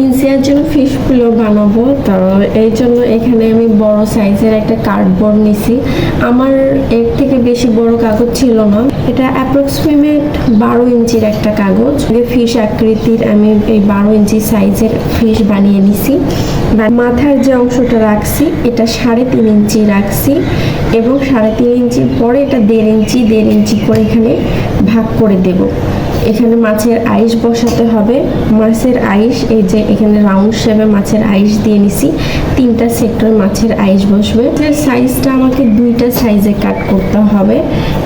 ইনসিয়ার জন্য ফিশ পুলো বানাবো, তো এই জন্য এখানে আমি বড় সাইজের একটা কার্ডবোর্ড নিছি। আমার এর থেকে বেশি বড় কাগজ ছিল না, এটা অ্যাপ্রক্সিমেট 12 ইঞ্চির একটা কাগজ। ফিশ আকৃতির আমি এই 12 ইঞ্চি সাইজের ফিশ বানিয়ে নিছি। মাথার যে অংশটা রাখছি এটা 3.5 ইঞ্চি রাখছি, এবং 3.5 ইঞ্চির পরে এটা 1.5 ইঞ্চি করে এখানে ভাগ করে দেব। এখানে মাছের আইস বসাতে হবে। মাছের আইস এই যে এখানে রাউন্ড শেপে মাছের আইস দিয়ে নিছি, 3টা সেক্টর মাছের আইস বসবে। এর সাইজটা আমাকে 2টা সাইজে কাট করতে হবে,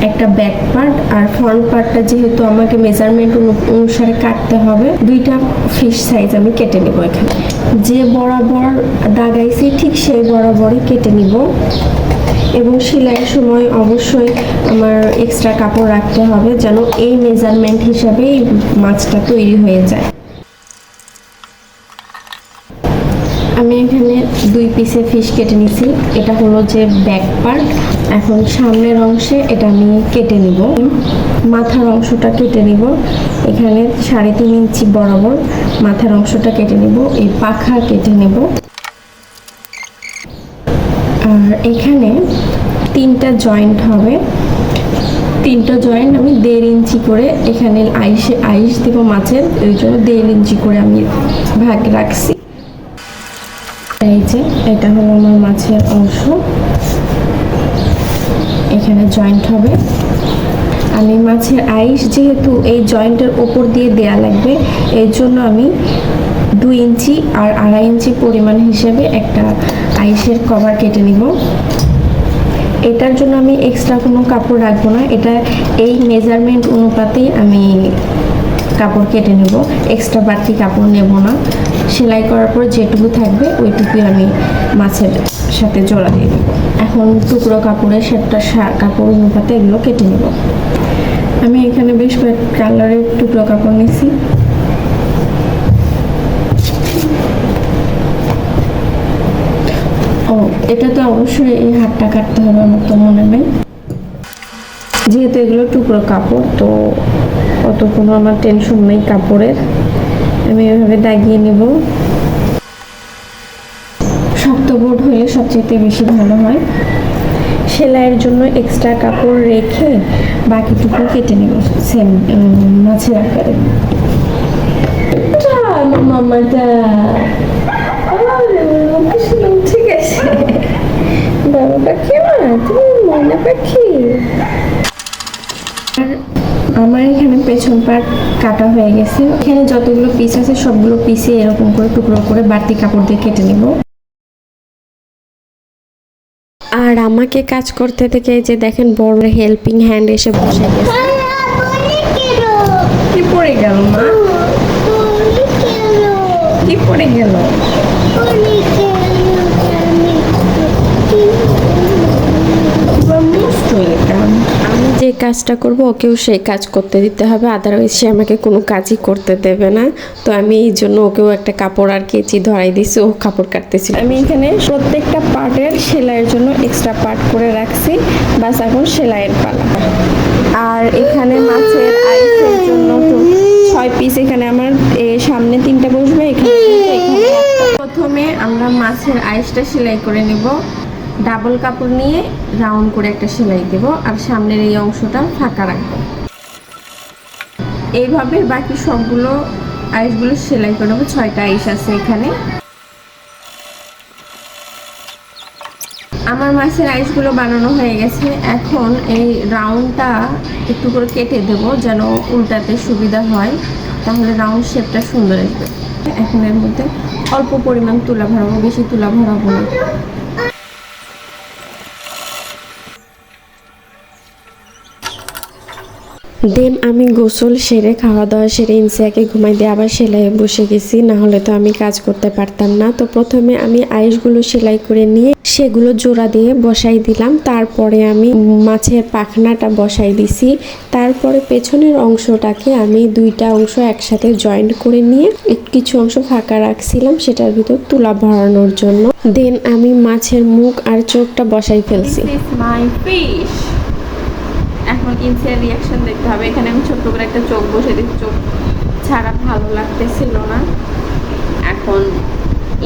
একটা ব্যাক পার্ট আর ফ্রন্ট পার্টটা যেহেতু আমাকে মেজারমেন্ট অনুসারে কাটতে হবে, 2টা ফিশ সাইজ আমি কেটে নেব। এখানে যে বরাবর দাগাইছি ঠিক সেই বরাবরই কেটে নিব। এবং সেলাইয়ের সময় অবশ্যই আমার এক্সট্রা কাপড় রাখতে হবে যেন এই মেজারমেন্ট হিসাবেই মাছটা তৈরি হয়ে যায়। আমি এখানে 2 পিসে ফিশ কেটে নিছি, এটা হলো যে ব্যাক পার্ট। এখন সামনের অংশে এটা আমি কেটে নিব, মাথার অংশটা কেটে নিব। এখানে 3.5 ইঞ্চি বরাবর মাথার অংশটা কেটে নিব, এই পাখা কেটে নেব। আর এখানে 3টা জয়েন্ট হবে, 3টা জয়েন্ট আমি 1.5 ইঞ্চি করে এখানে আইস দিব মাছের, এই জন্য 1.5 ইঞ্চি করে আমি ভাগ রাখছি। এই যে এটা হলো আমার মাছের অংশ, এখানে জয়েন্ট হবে। আমি মাছের আইস যেহেতু এই জয়েন্টের ওপর দিয়ে দেয়া লাগবে, এই জন্য আমি 2 ইঞ্চি আর 2.5 ইঞ্চি পরিমাণ হিসেবে একটা আইসের কভার কেটে নিব। এটার জন্য আমি এক্সট্রা কোনো কাপড় রাখবো না, এটা এই মেজারমেন্ট অনুপাতেই আমি কাপড় কেটে নেব, এক্সট্রা বাড়তি কাপড় নেব না। সেলাই করার পর যেটুকু থাকবে ওইটুকুই আমি মাছের সাথে জোড়া দিয়ে দেবো। এখন টুকরো কাপড়ের সেটটা কাপড় অনুপাতে এগুলো কেটে নেব। আমি এখানে বেশ কয়েক কালারের টুকরো কাপড় নিয়েছি। ও এটা তো অবশ্যই এই হাতটা কাটতে হবে, আমার তো মনে নেই, যেহেতু এগুলো টুকরো কাপড় তো অত কোনো আমার টেনশন নেই কাপড়ের। আমি এভাবে দাগিয়ে নেব, শক্ত বোর্ড হলে সবচেয়ে বেশি ভালো হয়। সেলাইয়ের জন্য এক্সট্রা কাপড় রেখে বাকিটুকু কেটে নেব সেম মাছের আকারে। মামাটা ঠিক আছে, বাবা পাখি তুমি মনে পাখি। আমার এখানে পেছন পাট কাটা হয়ে গেছে, এখানে যতগুলো পিস আছে সবগুলো পিসে এরকম করে টুকরো করে বাড়তি কাপড় দিয়ে কেটে নেব। আর আমাকে কাজ করতে থেকে যে দেখেন বড় হেল্পিং হ্যান্ড এসে বসে গেছে। কি পড়ে গেল মা? কি পড়ে গেল? আমি যে কাজটা করব ওকেও সেই কাজ করতে দিতে হবে, আদারওয়াইজ সে আমাকে কোনো কাজই করতে দেবে না। তো আমি এই জন্য ওকেও একটা কাপড় আর কেচি ধরাই দিয়েছি, ও কাপড় কাটতেছিল। আমি এখানে প্রত্যেকটা পার্টের সেলাইয়ের জন্য এক্সট্রা পার্ট করে রাখছি, বাস এখন সেলাইয়ের পালা। আর এখানে মাছের আইসের জন্য 6 পিস, এখানে আমার সামনে 3টা বসবে, এখানে প্রথমে আমরা মাছের আইসটা সেলাই করে নেব। ডাবল কাপড় নিয়ে রাউন্ড করে একটা সেলাই দেব, আর সামনের এই অংশটা ফাঁকা রাখবো। এইভাবে বাকি সবগুলো আইসগুলো সেলাই করে নেবো। 6টা আইস আছে এখানে। আমার মাছের আইসগুলো বানানো হয়ে গেছে। এখন এই রাউন্ডটা একটু করে কেটে দেব যেন উল্টাতে সুবিধা হয়, তাহলে রাউন্ড শেপটা সুন্দর আসবে। এখন এর মধ্যে অল্প পরিমাণ তুলা ভরাবো, বেশি তুলা ভরাবো না। দেন আমি গোসল সেরে খাওয়া দাওয়া সেরে ইনসিয়াকে ঘুমাই দিয়ে আবার সেলাইয়ে বসে গেছি, না হলে তো আমি কাজ করতে পারতাম না। তো প্রথমে আমি আইসগুলো সেলাই করে নিয়ে সেগুলো জোড়া দিয়ে বসাই দিলাম, তারপরে আমি মাছের পাখনাটা বসাই দিছি। তারপরে পেছনের অংশটাকে আমি 2টা অংশ একসাথে জয়েন্ট করে নিয়ে কিছু অংশ ফাঁকা রাখছিলাম সেটার ভিতর তুলা ভরানোর জন্য। দেন আমি মাছের মুখ আর চোখটা বসাই ফেলছি। এখন ইনসিয়ার রিয়াকশন দেখতে হবে। এখানে আমি ছোট্ট করে একটা চোখ বসে দিচ্ছি, চোখ ছাড়া ভালো লাগতেছিল না। এখন এখন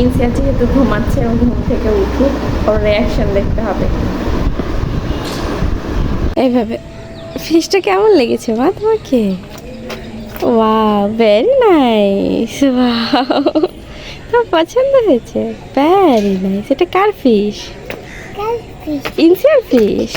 ইনসিয়া যেহেতু ঘুমাচ্ছে এবং ঘুম থেকে উঠুক, ওর রিয়াকশন দেখতে হবে। এইভাবে ফিশটা কেমন লেগেছে মা তোমাকে? Wow, very nice. ওয়াও, তোমার পছন্দ হয়েছে? Very nice. এটা কার ফিশ? ইনসিয়ার ফিশ।